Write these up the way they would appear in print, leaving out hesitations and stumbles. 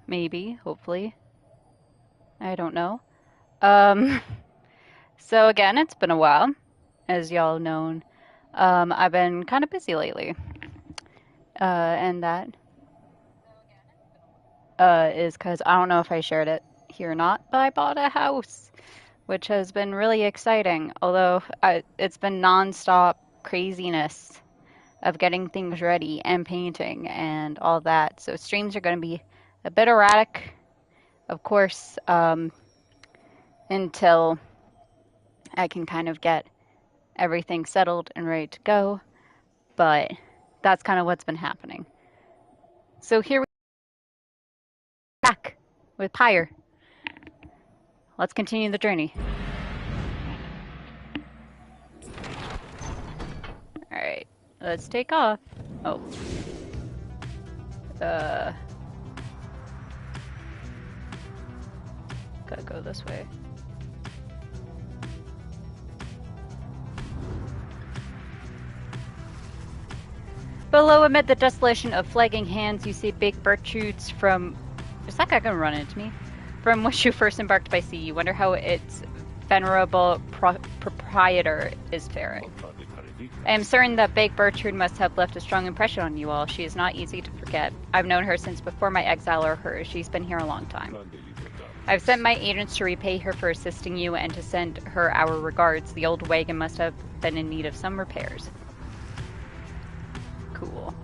Maybe, hopefully. I don't know. Um, so again, it's been a while, as y'all known. I've been kind of busy lately. And that is because I don't know if I shared it here or not, but I bought a house, which has been really exciting. Although it's been nonstop craziness of getting things ready and painting and all that. So streams are going to be a bit erratic, of course, until I can kind of get everything settled and ready to go. But that's kind of what's been happening. So here we're back with Pyre. Let's continue the journey. Alright, let's take off. Oh. Gotta go this way. Below, amid the desolation of flagging hands, you see big birch shoots from... Is that guy gonna run into me? From which you first embarked by sea. You wonder how its venerable proprietor is faring. I am certain that Big Bertrude must have left a strong impression on you all. She is not easy to forget. I've known her since before my exile or hers. She's been here a long time. I've sent my agents to repay her for assisting you and to send her our regards. The old wagon must have been in need of some repairs. Cool.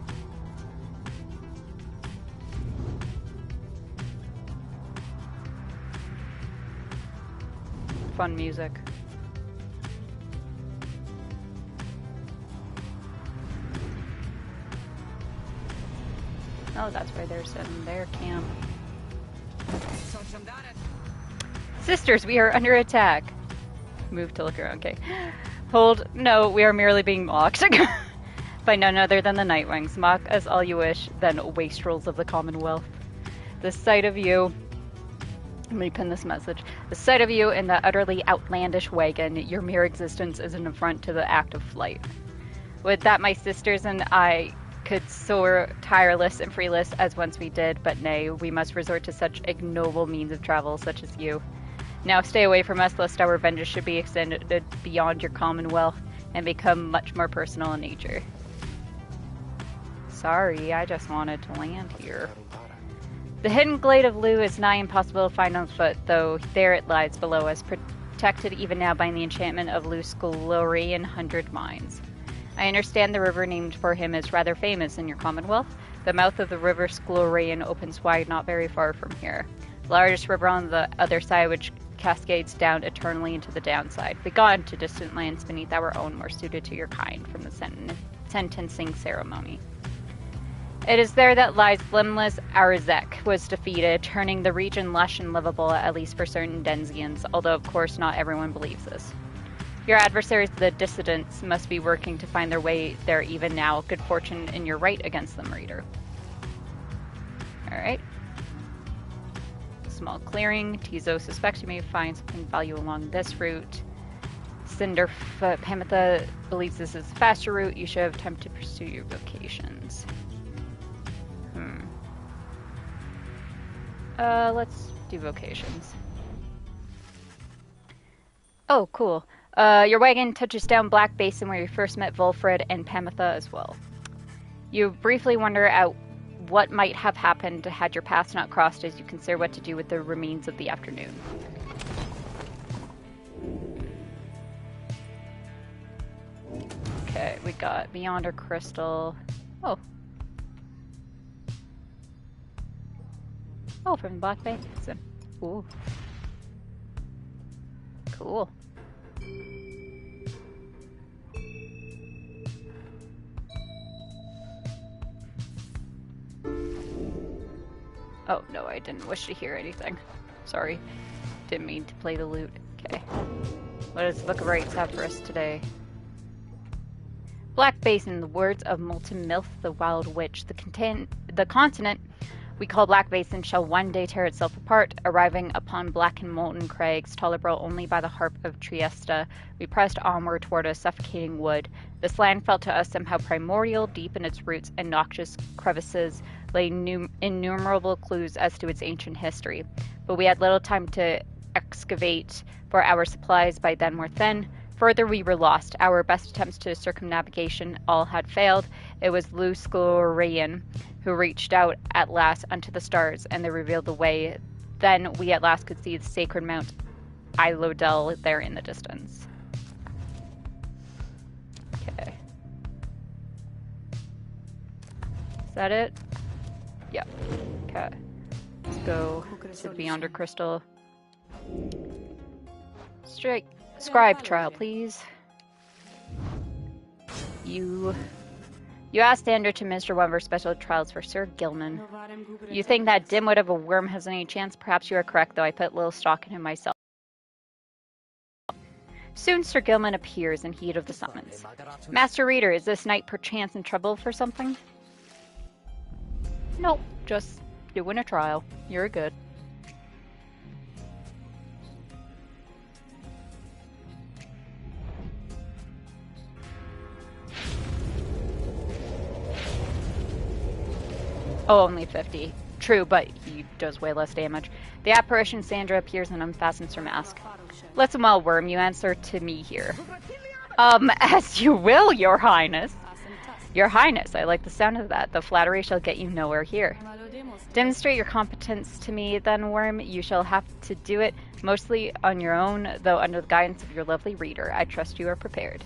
Fun music. Oh, that's why they're setting their camp. Sisters, we are under attack. Move to look around, okay. Hold, no, we are merely being mocked. By none other than the Nightwings. Mock us all you wish, then wastrels of the Commonwealth. The sight of you... Let me pin this message. The sight of you in that utterly outlandish wagon, your mere existence is an affront to the act of flight. Would that my sisters and I could soar tireless and freeless as once we did, but nay, we must resort to such ignoble means of travel such as you. Now stay away from us, lest our vengeance should be extended beyond your commonwealth and become much more personal in nature. Sorry, I just wanted to land here. The hidden glade of Lu is nigh impossible to find on foot, though there it lies below us, protected even now by the enchantment of Lu's Sclorian 100 mines. I understand the river named for him is rather famous in your commonwealth. The mouth of the river Sclorian opens wide not very far from here. The largest river on the other side, which cascades down eternally into the downside. Begone to distant lands beneath our own, more suited to your kind, from the sentencing ceremony. It is there that lies limbless Arzek was defeated, turning the region lush and livable, at least for certain Denzians, although of course not everyone believes this. Your adversaries, the dissidents, must be working to find their way there even now. Good fortune in your right against them, reader. Alright. Small clearing. Tizo suspects you may find something of value along this route. Cinderfoot Pamitha believes this is a faster route. You should have time to pursue your vocations. Let's do vocations. Oh, cool. Your wagon touches down Black Basin where you first met Volfred and Pamitha as well. You briefly wonder at what might have happened had your paths not crossed as you consider what to do with the remains of the afternoon. Okay, we got Beyonder Crystal. Oh. Oh, from the Black Basin. Ooh. Cool. Oh, no, I didn't wish to hear anything. Sorry. Didn't mean to play the lute. Okay. What does the Book of Rites have for us today? Black Basin, the words of Molten Milth, the Wild Witch. The continent we call Black Basin shall one day tear itself apart, arriving upon black and molten crags, tolerable only by the harp of Triesta. We pressed onward toward a suffocating wood. This land felt to us somehow primordial, deep in its roots and noxious crevices, lay innumerable clues as to its ancient history, but we had little time to excavate, for our supplies by then were thin. Further, we were lost. Our best attempts to circumnavigation all had failed. It was Luscorian who reached out at last unto the stars, and they revealed the way. Then we at last could see the sacred Mount Ilodel there in the distance. Okay. Is that it? Yep. Okay. Let's go to the Beyonder Crystal. Scribe trial, please. You asked Andrew to administer one of our special trials for Sir Gilman. You think that dimwit of a worm has any chance? Perhaps you are correct, though I put little stock in him myself. Soon Sir Gilman appears in heat of the summons. Master Reader, is this knight perchance in trouble for something? Nope, just doing a trial. You're good. Oh, only 50. True, but he does way less damage. The apparition Sandra appears and unfastens her mask. Listen well, Worm, you answer to me here. As you will, Your Highness. Your Highness, I like the sound of that. The flattery shall get you nowhere here. Demonstrate your competence to me, then, Worm. You shall have to do it mostly on your own, though under the guidance of your lovely reader. I trust you are prepared.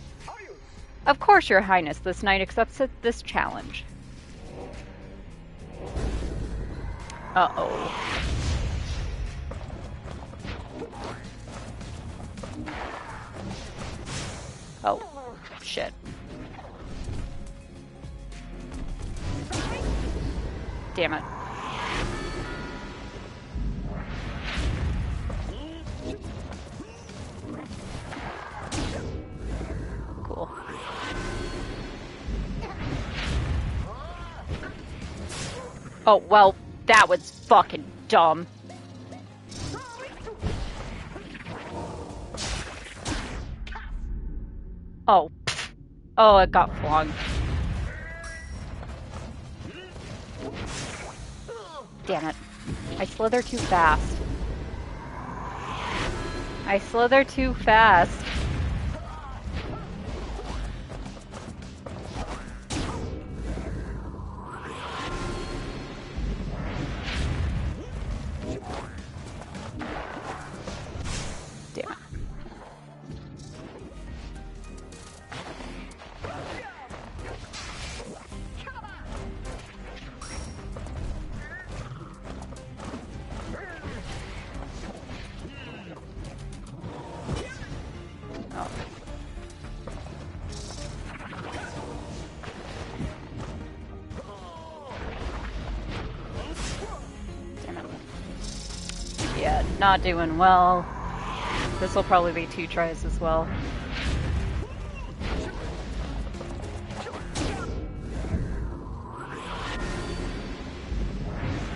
Of course, Your Highness. This knight accepts this challenge. Uh-oh. Oh, shit. Damn it. Cool. Oh, well, that was fucking dumb. Oh. Oh, it got flung. Damn it. I slither too fast. I slither too fast. Damn it. Yeah, not doing well. This will probably be 2 tries as well.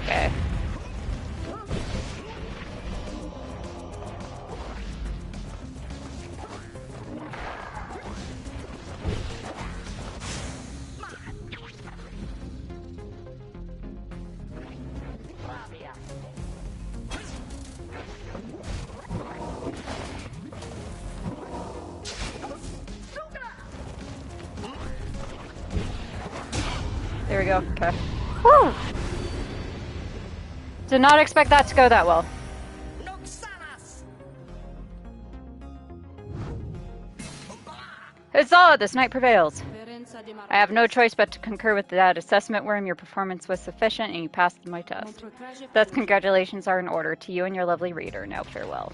Okay. There we go. Okay. Woo! Did not expect that to go that well. Huzzah! This knight prevails. I have no choice but to concur with that assessment, Worm. Your performance was sufficient and you passed my test. Thus, congratulations are in order to you and your lovely reader. Now farewell.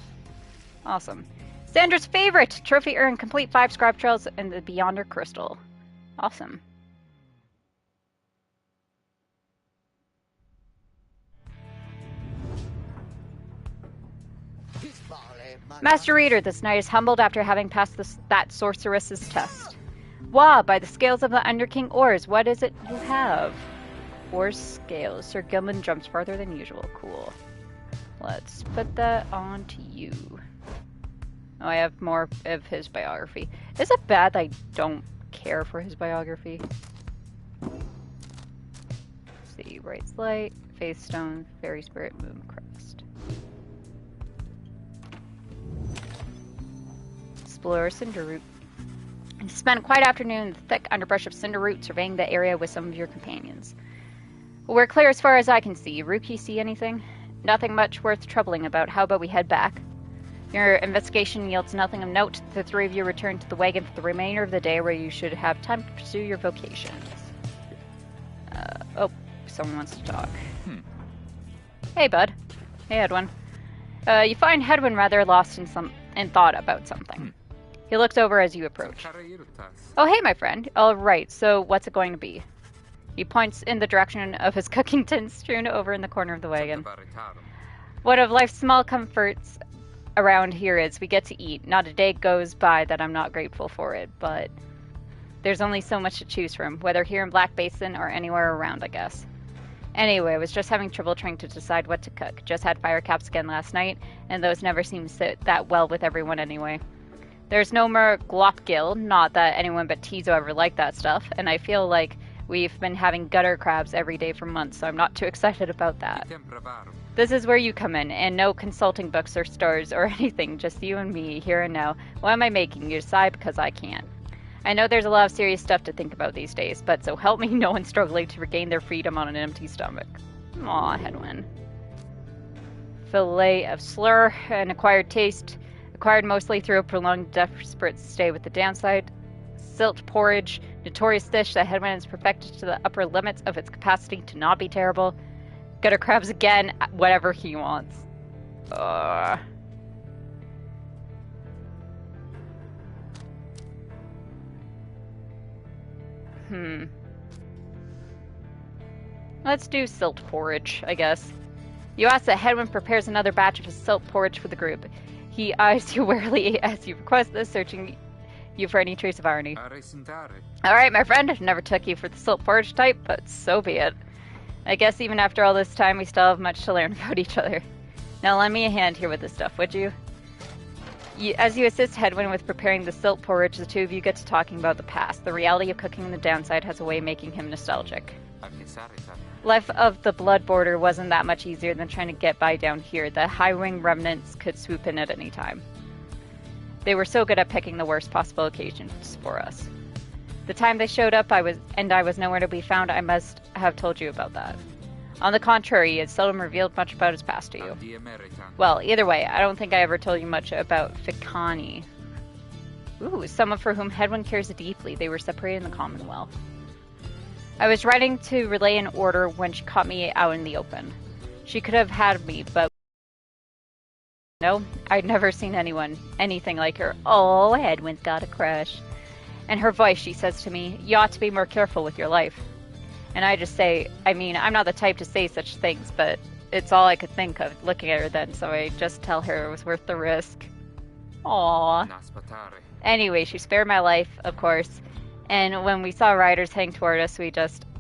Awesome. Sandra's favorite! Trophy urn, complete 5 scribe trials in the Beyonder Crystal. Awesome. Master Reader, this knight is humbled after having passed that sorceress's test. Wah, by the scales of the Underking Ores, what is it you have? 4 scales. Sir Gilman jumps farther than usual. Cool. Let's put that on to you. Oh, I have more of his biography. Is it bad that I don't care for his biography? Let's see. see. Bright's Light, Faith Stone, Fairy Spirit, Moon Crest. Explore Cinder Root. You spent quite afternoon in the thick underbrush of Cinder Root surveying the area with some of your companions. We're clear as far as I can see. Rookie, see anything? Nothing much worth troubling about. How about we head back? Your investigation yields nothing of note. The three of you return to the wagon for the remainder of the day where you should have time to pursue your vocations. Oh, someone wants to talk. Hey, bud. Hey, Edwin. You find Hedwin rather lost in thought about something. He looks over as you approach. Oh, hey, my friend. All right, so what's it going to be? He points in the direction of his cooking tin strewn over in the corner of the wagon. One of life's small comforts around here is we get to eat. Not a day goes by that I'm not grateful for it, but there's only so much to choose from, whether here in Black Basin or anywhere around, I guess. Anyway, I was just having trouble trying to decide what to cook. Just had fire caps again last night, and those never seem to sit that well with everyone anyway. There's no more glopgil, not that anyone but Tizo ever liked that stuff, and I feel like we've been having gutter crabs every day for months, so I'm not too excited about that. This is where you come in, and no consulting books or stores or anything, just you and me, here and now. What am I making? You decide because I can't. I know there's a lot of serious stuff to think about these days, but so help me, no one's struggling to regain their freedom on an empty stomach. Aw, Hedwin. Fillet of slur, an acquired taste, acquired mostly through a prolonged desperate stay with the downside. Silt porridge, notorious dish that Hedwin has perfected to the upper limits of its capacity to not be terrible. Gutter crabs again, whatever he wants. Let's do silt porridge, I guess. You ask that Hedwin prepares another batch of his silt porridge for the group. He eyes you warily as you request this, searching you for any trace of irony. Alright, my friend, never took you for the silt porridge type, but so be it. I guess even after all this time, we still have much to learn about each other. Now lend me a hand here with this stuff, would you? As you assist Hedwin with preparing the silt porridge, the two of you get to talking about the past. The reality of cooking in the downside has a way of making him nostalgic. Life of the Blood Border wasn't that much easier than trying to get by down here. The high-wing remnants could swoop in at any time. They were so good at picking the worst possible occasions for us. The time they showed up, I was nowhere to be found. I must have told you about that. On the contrary, it seldom revealed much about his past to you. Well, either way, I don't think I ever told you much about Fikani. Ooh, someone for whom Hedwin cares deeply. They were separated in the Commonwealth. I was riding to relay an order when she caught me out in the open. She could have had me, but no, I'd never seen anything like her. Oh, Hedwin's got a crush. And her voice, she says to me, you ought to be more careful with your life. And I just say, I mean, I'm not the type to say such things, but it's all I could think of looking at her then, so I just tell her it was worth the risk. Aww. Anyway, she spared my life, of course, and when we saw riders heading toward us,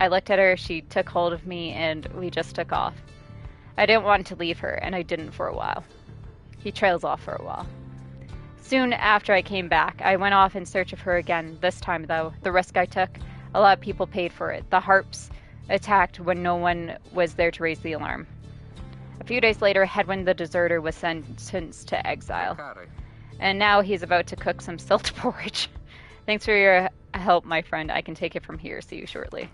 I looked at her, she took hold of me, and we just took off. I didn't want to leave her, and I didn't for a while. He trails off for a while. Soon after I came back, I went off in search of her again. This time, though, the risk I took, a lot of people paid for it. The Harps attacked when no one was there to raise the alarm. A few days later, Hedwin the Deserter was sentenced to exile. And now he's about to cook some silt porridge. Thanks for your help, my friend. I can take it from here. See you shortly.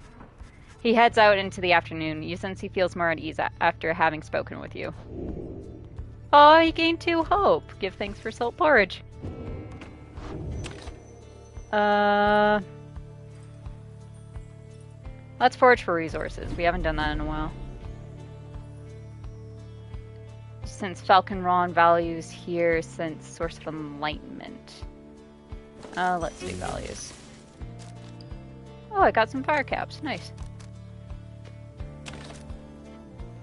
He heads out into the afternoon. You sense he feels more at ease after having spoken with you. Oh, he gained 2 hope. Give thanks for silt porridge. Let's forage for resources. We haven't done that in a while. Since Falcon Ron values here, since Source of Enlightenment. Let's do values. Oh, I got some fire caps. Nice.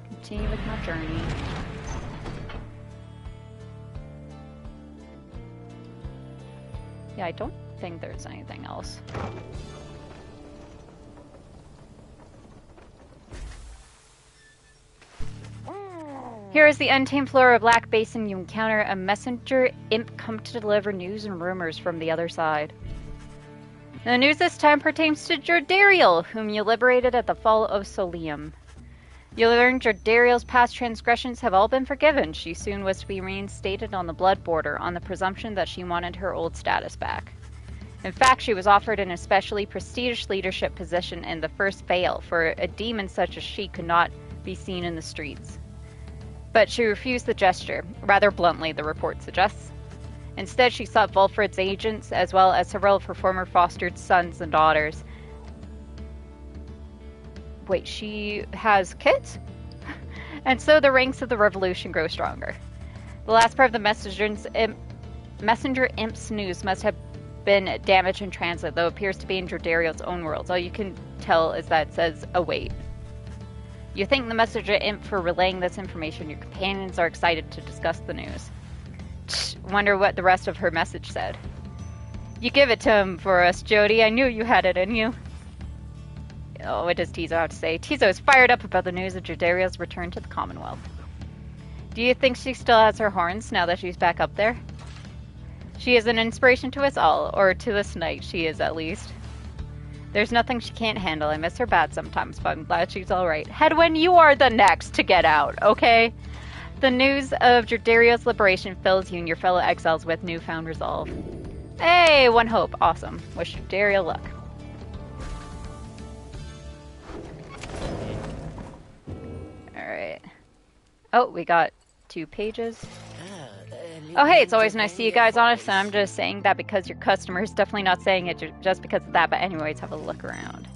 Continue with my journey. Yeah, I don't think there's anything else. Here is the untamed flora of Black Basin. You encounter a messenger imp come to deliver news and rumors from the other side. The news this time pertains to Jordariel, whom you liberated at the fall of Solium. You learned Jardariel's past transgressions have all been forgiven. She soon was to be reinstated on the blood border on the presumption that she wanted her old status back. In fact, she was offered an especially prestigious leadership position in the First Vale, for a demon such as she could not be seen in the streets. But she refused the gesture, rather bluntly, the report suggests. Instead, she sought Volfred's agents, as well as several of her former fostered sons and daughters. Wait, she has kids? And so the ranks of the revolution grow stronger. The last part of the messenger imp's news must have been damaged in transit, though it appears to be in Jordariel's own worlds. All you can tell is that it says, await. You thank the messenger imp for relaying this information. Your companions are excited to discuss the news. Wonder what the rest of her message said. You give it to him for us, Jody. I knew you had it in you. Oh, what does Tizo have to say? Tizo is fired up about the news of Jordariel's return to the Commonwealth. Do you think she still has her horns now that she's back up there? She is an inspiration to us all, or to this night she is at least. There's nothing she can't handle. I miss her bad sometimes, but I'm glad she's alright. Hedwyn, you are the next to get out, okay? The news of Jordariel's liberation fills you and your fellow exiles with newfound resolve. Hey, one hope. Awesome. Wish Jordariel luck. Alright. Oh, we got 2 pages. Oh, hey, it's always nice to see you guys honest, and I'm just saying that because your customer is definitely not saying it just because of that, but anyways, have a look around.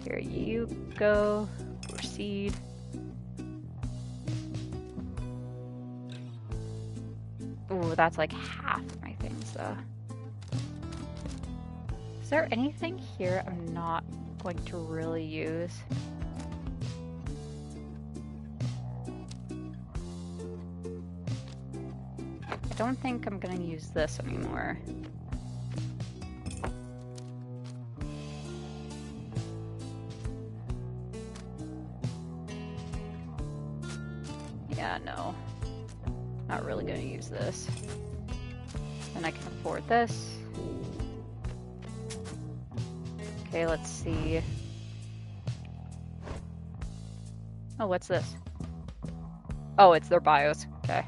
Here you go. Proceed. Ooh, that's like half my things, though. Is there anything here I'm not going to really use? I don't think I'm gonna use this anymore. Yeah, no. Not really gonna use this. And I can afford this. Okay, let's see. Oh, what's this? Oh, it's their bios. Okay.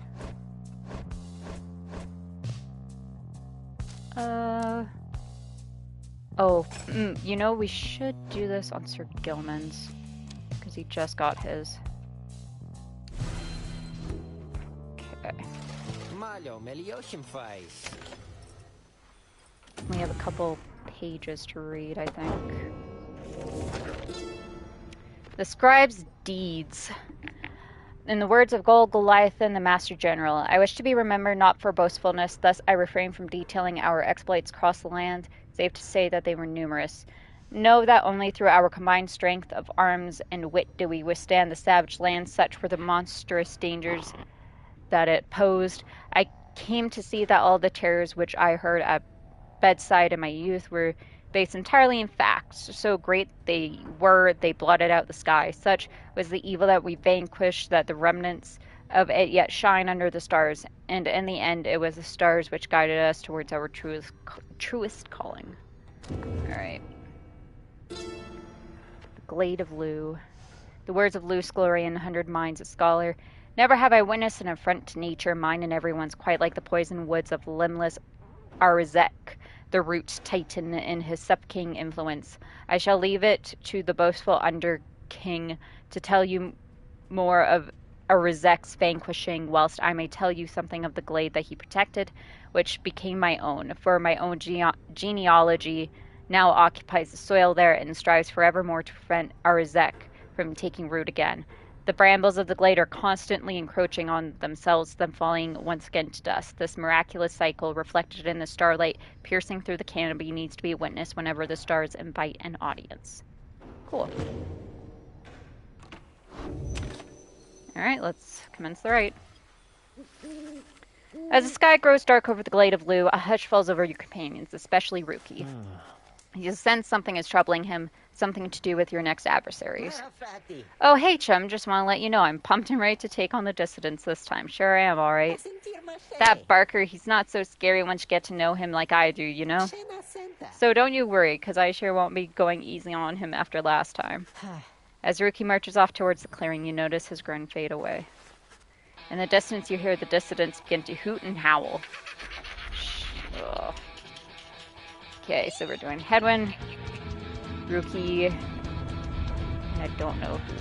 You know, we should do this on Sir Gilman's, because he just got his. Okay. We have a couple pages to read, I think. The scribe's deeds. In the words of Gol Goliathan, the Master General, I wish to be remembered not for boastfulness, thus I refrain from detailing our exploits across the land, save to say that they were numerous. Know that only through our combined strength of arms and wit do we withstand the savage land, such were the monstrous dangers that it posed. I came to see that all the terrors which I heard at bedside in my youth were based entirely in facts. So great they were, they blotted out the sky. Such was the evil that we vanquished, that the remnants of it yet shine under the stars. And in the end, it was the stars which guided us towards our truest calling. Alright. The Glade of Lugh. The words of Lugh Sclorian, 100 Minds, a scholar. Never have I witnessed an affront to nature, mine and everyone's, quite like the poison woods of limbless Arzek, the root titan in his suffocating influence. I shall leave it to the boastful under-king to tell you more of Arzek's vanquishing, whilst I may tell you something of the glade that he protected, which became my own, for my own genealogy now occupies the soil there and strives forevermore to prevent Arzek from taking root again. The brambles of the glade are constantly encroaching on themselves, then falling once again to dust. This miraculous cycle, reflected in the starlight piercing through the canopy, needs to be witnessed whenever the stars invite an audience. Cool. Alright, let's commence the rite. As the sky grows dark over the Glade of Lugh, a hush falls over your companions, especially Ruki. You sense something is troubling him, something to do with your next adversaries. Oh, hey, chum, just want to let you know I'm pumped and ready to take on the dissidents this time. Sure I am, alright. That Barker, he's not so scary once you get to know him like I do, you know? So don't you worry, because I sure won't be going easy on him after last time. As Ruki marches off towards the clearing, you notice his grin fade away. In the distance, you hear the dissidents begin to hoot and howl. Ugh. Okay, so we're doing Headwind, Ruki, and I don't know who.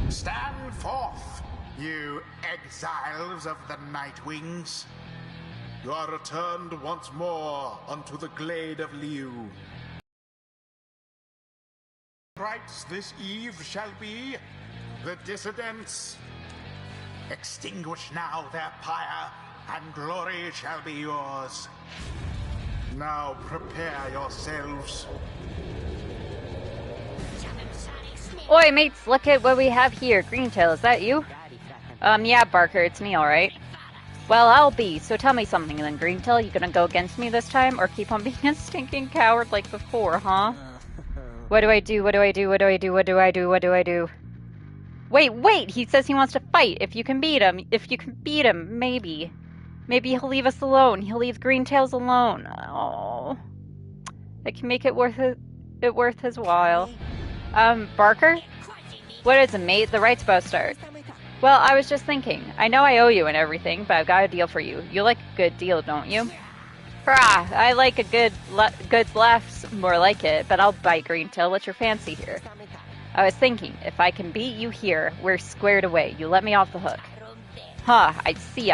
Stand forth, you exiles of the Night Wings. You are returned once more unto the glade of Liu. Rites this eve shall be the dissidents. Extinguish now their pyre, and glory shall be yours. Now prepare yourselves. Oi, mates, look at what we have here. Greentail, is that you? Yeah, Barker, it's me, alright. Well, I'll be, so tell me something then, Greentail. You gonna go against me this time, or keep on being a stinking coward like before, huh? What do I do? What do I do? What do I do? What do I do? What do I do? Wait! He says he wants to fight. If you can beat him, maybe. Maybe he'll leave us alone. He'll leave Greentails alone. Oh. I can make it worth his while. Barker? What is it, mate? The right's about to start. Well, I was just thinking. I know I owe you and everything, but I've got a deal for you. You like a good deal, don't you? Hurrah! I like a good laughs, more like it, but I'll bite Greentail. What's your fancy here? I was thinking, if I can beat you here, we're squared away. You let me off the hook. Huh, I see.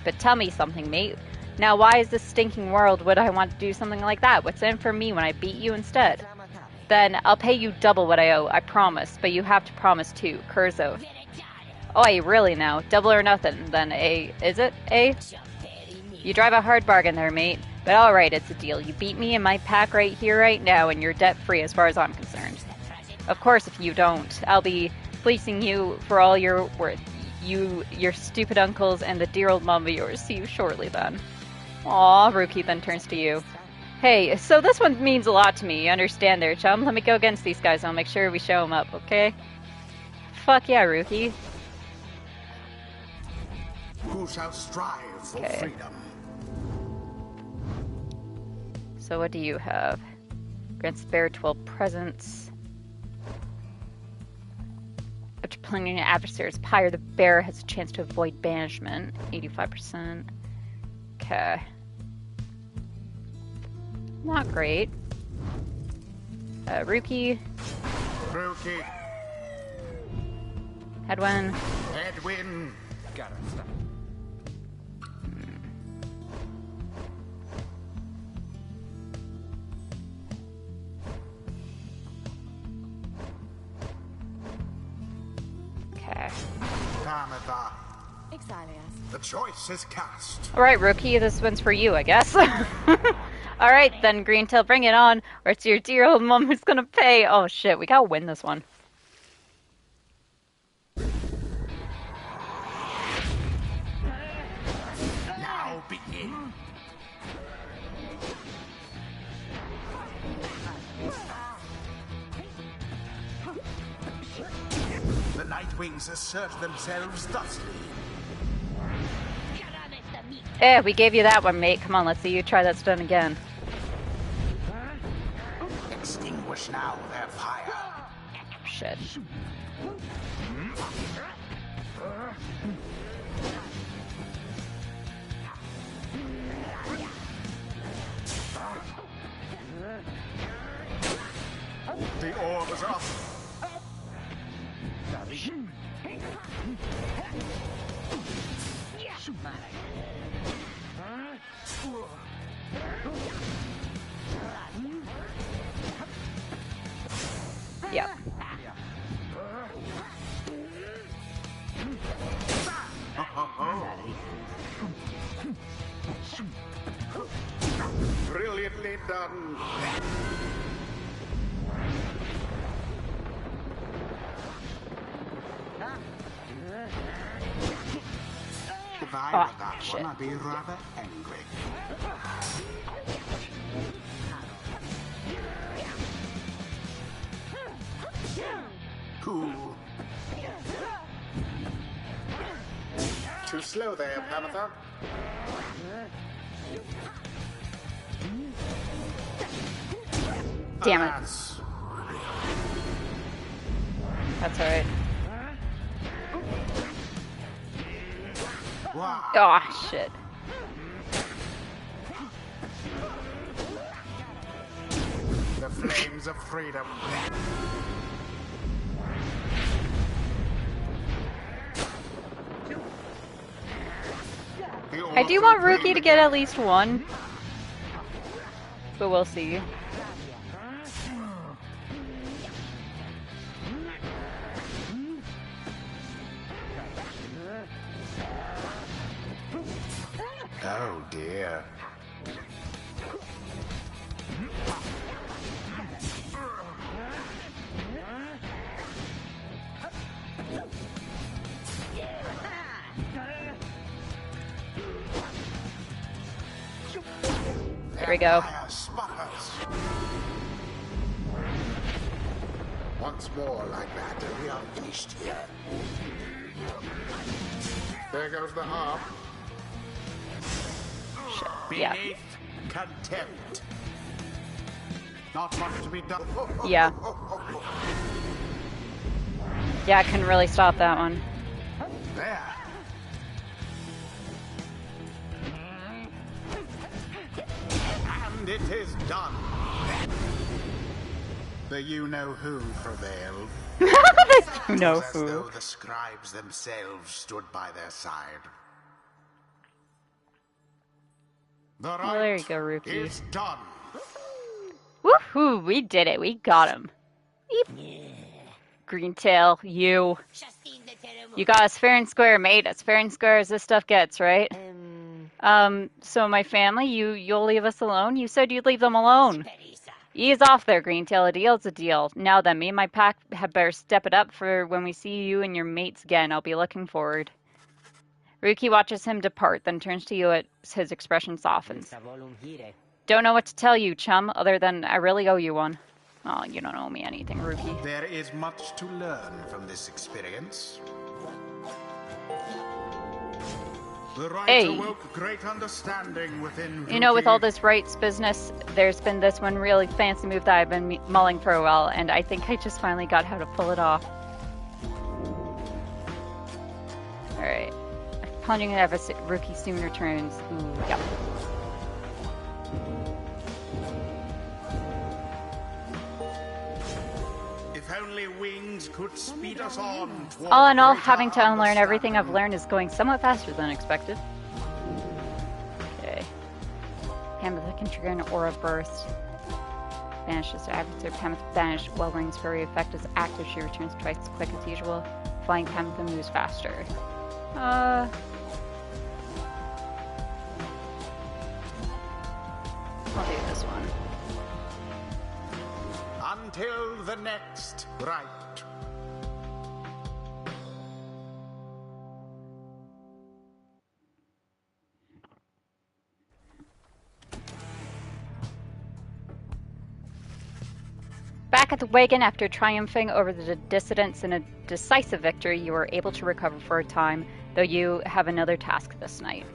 But tell me something, mate. Now, why is this stinking world would I want to do something like that? What's in for me when I beat you instead? Then I'll pay you double what I owe, I promise. But you have to promise too, Curzo. Oi, really now? Double or nothing, then, eh? Is it, eh? You drive a hard bargain there, mate. But alright, it's a deal. You beat me in my pack right here, right now, and you're debt-free as far as I'm concerned. Of course, if you don't, I'll be fleecing you for all you're worth. You, your stupid uncles, and the dear old mom of yours. See you shortly, then. Aw, Ruki then turns to you. Hey, so this one means a lot to me. You understand there, chum? Let me go against these guys, and I'll make sure we show them up, okay? Fuck yeah, Ruki. Who shall strive for freedom? So what do you have? Grants the bear 12 presents. After planning an adversary's Pyre, the bear has a chance to avoid banishment. 85%. Okay. Not great. Ruki. Headwind. Gotta stop. Okay. The choice is cast. Alright, Ruki, this one's for you, I guess. Alright then, Greentail, bring it on, or it's your dear old mom who's gonna pay. Oh shit, we gotta win this one. Now begin. The Night Wings assert themselves thusly. We gave you that one, mate. Come on, let's see you try that stun again. Extinguish now their fire. Shit. The orb is up. Yep. Brilliantly done. If I were that one, I'd be rather angry. Cool. Too slow there, Panther. Damn it. Alas. That's alright. Wow. Oh, shit. The flames of freedom. I do want Rookie to get at least one. But we'll see. Oh dear. There we go. Spotters. Once more like that, we are finished here. There goes the harp. Yeah. Beneath contempt. Not much to be done. Yeah. Yeah, I couldn't really stop that one. There. And it is done. The you-know-who prevailed. You know As who. though the scribes themselves stood by their side. The right Well, there you go, Rookie. is done. Woohoo! We did it. We got him. Greentail, you. You got us fair and square, mate. As fair and square as this stuff gets, right? So my family, you'll leave us alone? You said you'd leave them alone. Ease off there, Greentail. A deal's a deal. Now then, me and my pack had better step it up for when we see you and your mates again. I'll be looking forward. Rookie watches him depart, then turns to you as his expression softens. Don't know what to tell you, chum, other than I really owe you one. Oh, you don't owe me anything, Rookie. There is much to learn from this experience. The right Hey. awoke great understanding within You know, with Rookie. all this rights business, there's been this one really fancy move that I've been mulling for a while, and I think I just finally got how to pull it off. Alright. Plunging at a Rookie soon returns. Ooh, yep. If only wings could speed us on toward All in all, greater having to unlearn everything I've understanding. learned is going somewhat faster than expected. Okay. Pamela can trigger an aura burst. Vanishes after Pamela banished while Ring's furry effect is active. She returns twice as quick as usual. Flying Pamela moves faster. I'll do this one. Until the next right. Back at the wagon, after triumphing over the dissidents in a decisive victory, you are able to recover for a time, though you have another task this night.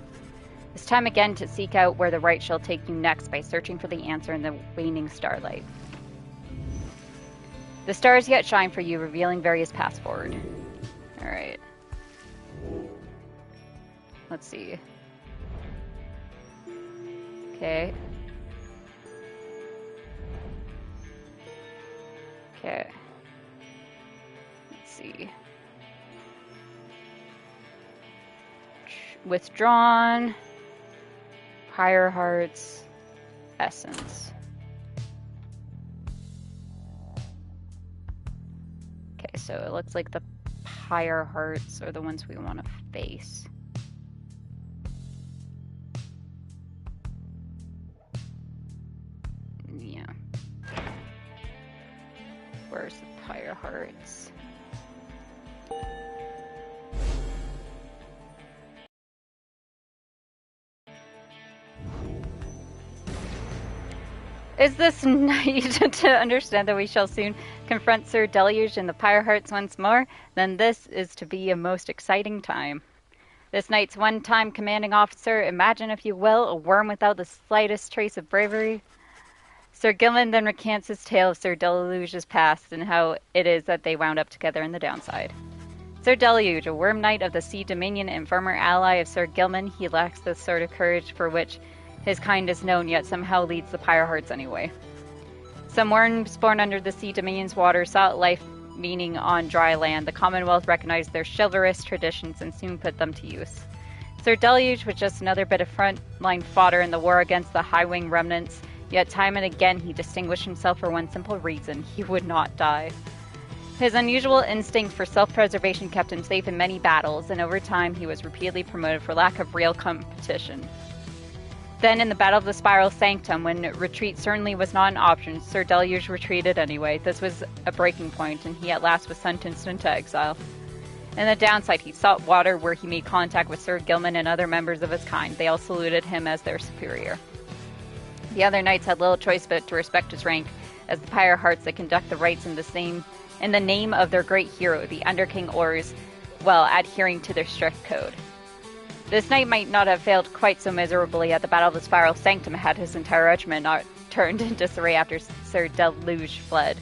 It's time again to seek out where the right shall take you next by searching for the answer in the waning starlight. The stars yet shine for you, revealing various paths forward. Alright. Let's see. Okay. Okay. Let's see. Withdrawn. Pyre hearts. Essence. Okay, so it looks like the Pyre hearts are the ones we want to face. Yeah. Where's the Pyre hearts? Is this night to understand that we shall soon confront Sir Deluge and the Pyre hearts once more? Then this is to be a most exciting time. This knight's one-time commanding officer, imagine if you will, a worm without the slightest trace of bravery. Sir Gilman then recants his tale of Sir Deluge's past and how it is that they wound up together in the downside. Sir Deluge, a worm knight of the Sea Dominion and former ally of Sir Gilman, he lacks the sort of courage for which his kind is known, yet somehow leads the Pyre hearts anyway. Some worms born under the Sea Dominion's waters sought life meaning on dry land. The Commonwealth recognized their chivalrous traditions and soon put them to use. Sir Deluge was just another bit of front-line fodder in the war against the high-wing remnants, yet time and again he distinguished himself for one simple reason: he would not die. His unusual instinct for self-preservation kept him safe in many battles, and over time he was repeatedly promoted for lack of real competition. Then, in the Battle of the Spiral Sanctum, when retreat certainly was not an option, Sir Deluge retreated anyway. This was a breaking point, and he at last was sentenced into exile. In the downside, he sought water where he made contact with Sir Gilman and other members of his kind. They all saluted him as their superior. The other knights had little choice but to respect his rank, as the Pyre hearts that conduct the rites in the name of their great hero, the Under King Ors, while adhering to their strict code. This knight might not have failed quite so miserably at the Battle of the Spiral Sanctum had his entire regiment not turned in disarray after Sir Deluge fled.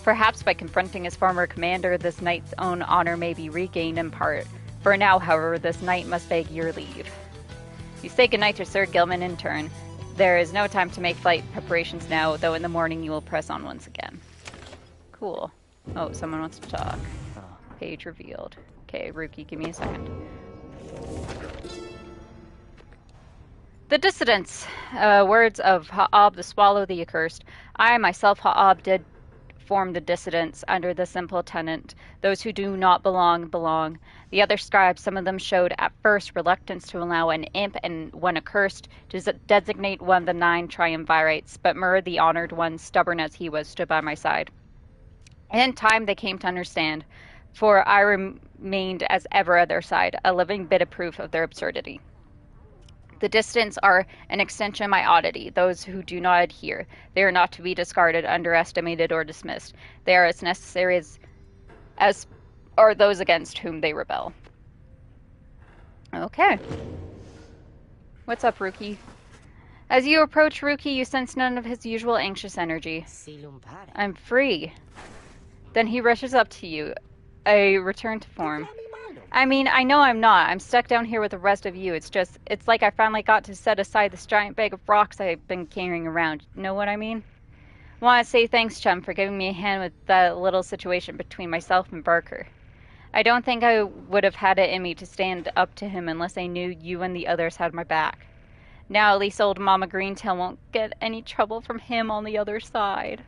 Perhaps by confronting his former commander, this knight's own honor may be regained in part. For now, however, this knight must beg your leave. You say goodnight to Sir Gilman in turn. There is no time to make flight preparations now, though in the morning you will press on once again. Cool. Oh, someone wants to talk. Page revealed. Okay, Rookie, give me a second. The dissidents. Words of Ha'ab the Swallow the Accursed. I myself, Ha'ab, did form the dissidents under the simple tenet: those who do not belong, belong. The other scribes, some of them showed at first reluctance to allow an imp and one accursed to designate one of the 9 triumvirates, but Mur, the honored one, stubborn as he was, stood by my side. In time they came to understand, for I remained as ever at their side, a living bit of proof of their absurdity. The dissidents are an extension of my oddity, those who do not adhere. They are not to be discarded, underestimated, or dismissed. They are as necessary as are those against whom they rebel. Okay. What's up, Rookie? As you approach Rookie, you sense none of his usual anxious energy. I'm free. Then he rushes up to you. A return to form. I mean, I know I'm not. I'm stuck down here with the rest of you. It's like I finally got to set aside this giant bag of rocks I've been carrying around. Know what I mean? Want to say thanks, chum, for giving me a hand with that little situation between myself and Barker. I don't think I would have had it in me to stand up to him unless I knew you and the others had my back. Now at least old Mama Greentail won't get any trouble from him on the other side.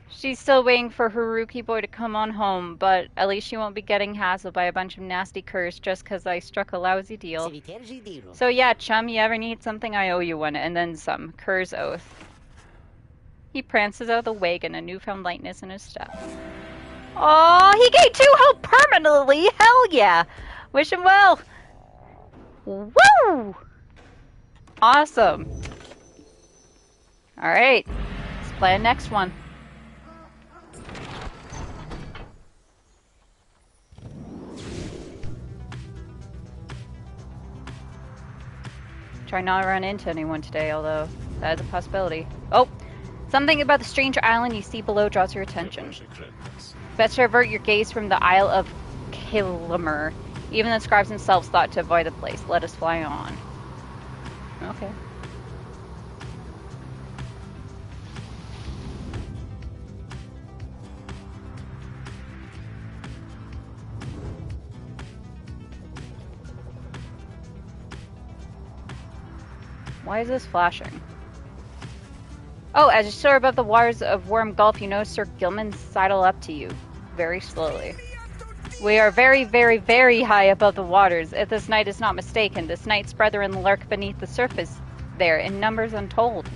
She's still waiting for her Rookie boy to come on home, but at least she won't be getting hassled by a bunch of nasty curs just 'cause I struck a lousy deal. So yeah, chum, you ever need something, I owe you one, and then some. Cur's oath. He prances out of the wagon, a newfound lightness in his step. Oh, he gained 2 health permanently! Hell yeah! Wish him well! Woo! Awesome. Alright, let's play the next one. Try not to run into anyone today, although that is a possibility. Oh! Something about the strange island you see below draws your attention. Best to avert your gaze from the Isle of Kilmer. Even the scribes themselves thought to avoid the place. Let us fly on. Okay. Why is this flashing? Oh, as you soar above the waters of Worm Gulf, you notice Sir Gilman sidle up to you, very slowly. We are very, very, very high above the waters. If this knight is not mistaken, this knight's brethren lurk beneath the surface there, in numbers untold.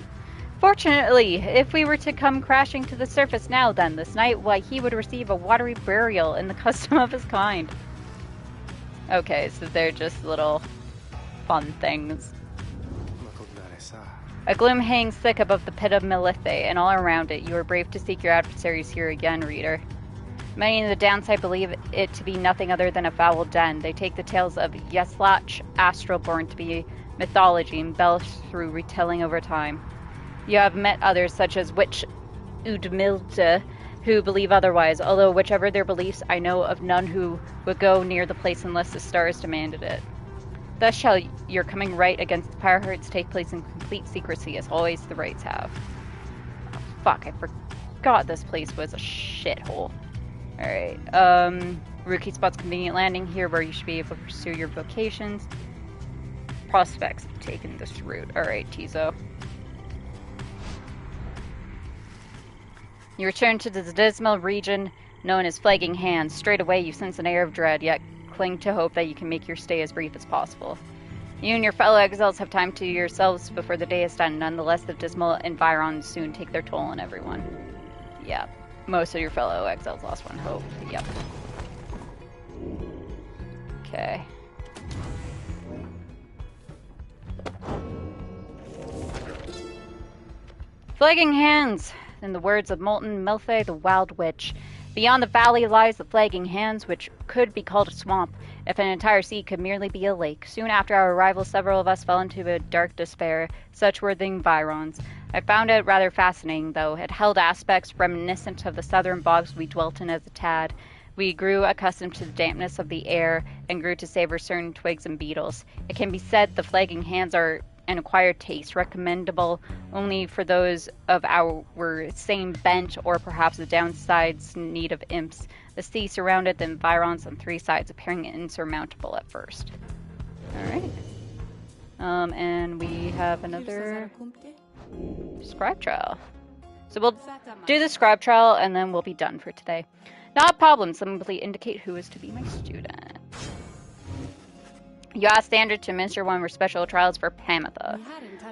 Fortunately, if we were to come crashing to the surface now, then, this knight, why, he would receive a watery burial in the custom of his kind. Okay, so they're just little fun things. A gloom hangs thick above the pit of Melithe, and all around it you are brave to seek your adversaries here again, reader. Many in the downside believe it to be nothing other than a foul den. They take the tales of Yeslach, Astralborn, to be mythology embellished through retelling over time. You have met others, such as Witch Udmilde, who believe otherwise, although whichever their beliefs, I know of none who would go near the place unless the stars demanded it. Thus shall your coming right against the Pyre Hearts take place in complete secrecy, as always the rites have. Oh, fuck, I forgot this place was a shithole. Alright, Rookie spots convenient landing here where you should be able to pursue your vocations. Prospects of taking this route. Alright, Tizo. You return to the dismal region known as Flagging Hands. Straight away you sense an air of dread, yet cling to hope that you can make your stay as brief as possible. You and your fellow exiles have time to yourselves before the day is done. Nonetheless, the dismal environs soon take their toll on everyone. Yeah, most of your fellow exiles lost one hope. Yep. Okay. Flagging Hands! In the words of Molten Milthe, the Wild Witch. Beyond the valley lies the Flagging Hands, which could be called a swamp, if an entire sea could merely be a lake. Soon after our arrival, several of us fell into a dark despair. Such were the environs. I found it rather fascinating, though. It held aspects reminiscent of the southern bogs we dwelt in as a tad. We grew accustomed to the dampness of the air and grew to savor certain twigs and beetles. It can be said the Flagging Hands are an acquired taste, recommendable only for those of our same bent or perhaps the downsides need of imps. The sea surrounded the environs on three sides, appearing insurmountable at first. Alright. And we have another scribe trial. So we'll do the scribe trial and then we'll be done for today. Not a problem, simply indicate who is to be my student. You asked Standard to administer one of her special trials for Pamitha.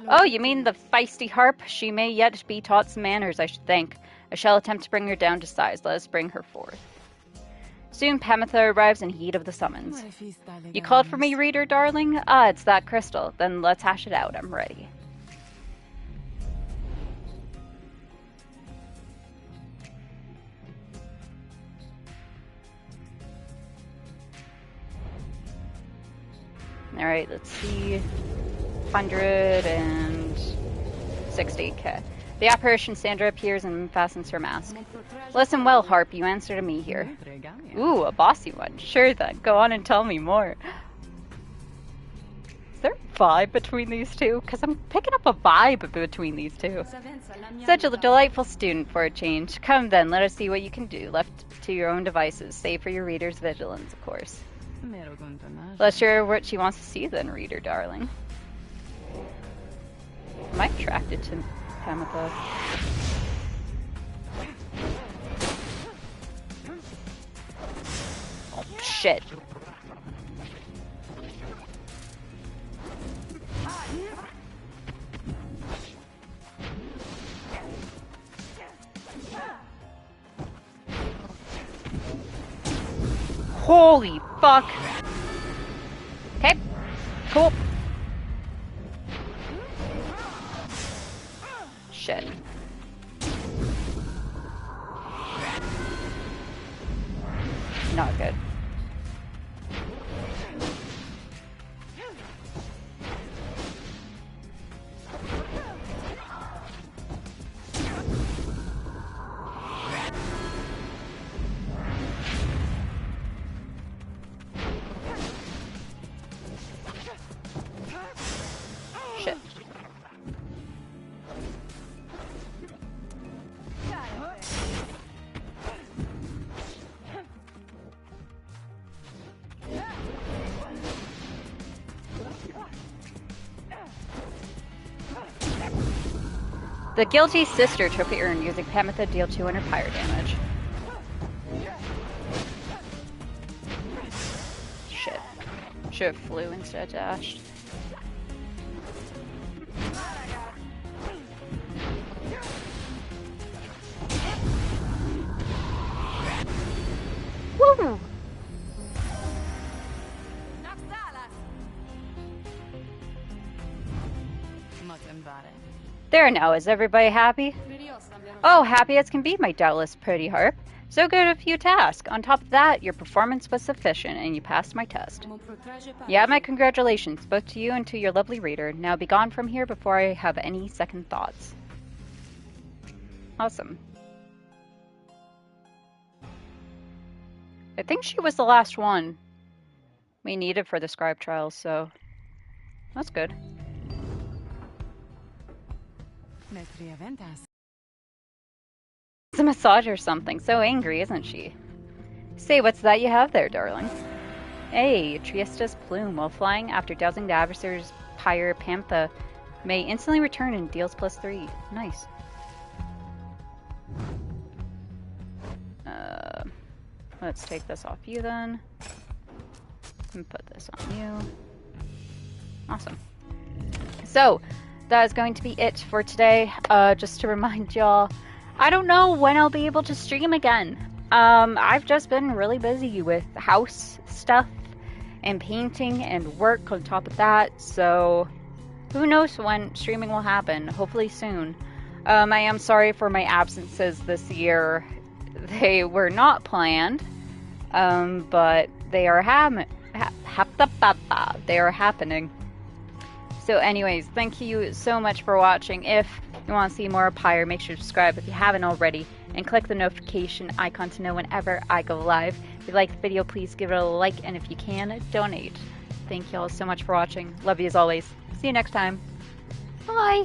Oh, you mean the feisty harp? She may yet be taught some manners, I should think. I shall attempt to bring her down to size. Let us bring her forth. Soon Pamitha arrives in heat of the summons. You called for me, reader, darling? Ah, it's that crystal. Then let's hash it out. I'm ready. Alright, let's see. 160. Okay. The apparition Sandra appears and fastens her mask. Listen well, Harp. You answer to me here. Ooh, a bossy one. Sure then. Go on and tell me more. Is there a vibe between these two? Because I'm picking up a vibe between these two. Such a delightful student for a change. Come then, let us see what you can do. Left to your own devices, save for your reader's vigilance, of course. Let's hear what she wants to see then, reader darling. Am I attracted to Pamitha? Oh, shit. Holy fuck! Okay, cool. Shit. Not good. The Guilty Sister trophy earned using Pamitha deal 200 Pyre damage. Shit. Should have flew instead of dashed. Woo! There now, is everybody happy? Oh, happy as can be, my doubtless pretty harp. So good a few tasks. On top of that, your performance was sufficient, and you passed my test. You have my congratulations, both to you and to your lovely reader. Now be gone from here before I have any second thoughts. Awesome. I think she was the last one we needed for the scribe trials, so that's good. It's a massage or something. So angry, isn't she? Say, what's that you have there, darling? Hey, Triesta's plume. While flying after dousing the adversary's Pyre Pantha, may instantly return and deals +3. Nice. Let's take this off you then. And put this on you. Awesome. So, that is going to be it for today. Just to remind y'all, I don't know when I'll be able to stream again. I've just been really busy with house stuff and painting and work on top of that, so who knows when streaming will happen. Hopefully soon. I am sorry for my absences this year. They were not planned, but they are they are happening. So anyways, thank you so much for watching. If you want to see more of Pyre, make sure to subscribe if you haven't already, and click the notification icon to know whenever I go live. If you like the video, please give it a like, and if you can, donate. Thank you all so much for watching. Love you as always. See you next time. Bye!